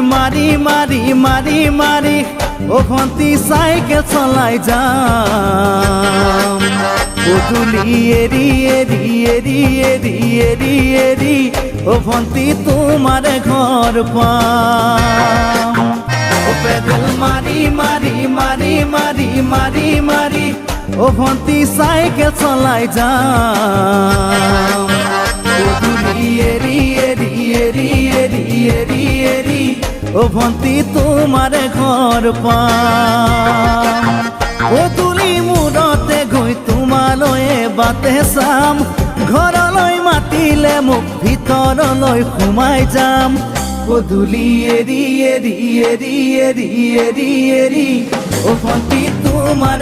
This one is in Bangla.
মারি মারি মারি মারি ও ভন্তি সাইকেল চলাই যাম পদূলি এরি এরি এরি এরি এরি এরি ও ভন্তি তোমার ঘর পাম ও পেডেল মারি মারি মারি মারি মারি মারি ও ভন্তি সাইকেল চলাই যাম পদূলি এরি এরি এরি এরি এরি এরি ও ভন্তি তোমার ঘর পাম পদূলি মূৰতে গৈ তোমালৈয়ে বাটে চাম ঘৰলৈ মাতিলে মোক ভিতৰলৈ সোমাই যাম পদূলি এৰি এৰি এৰি এৰি এৰি এৰি ও ভন্তি তোমাৰ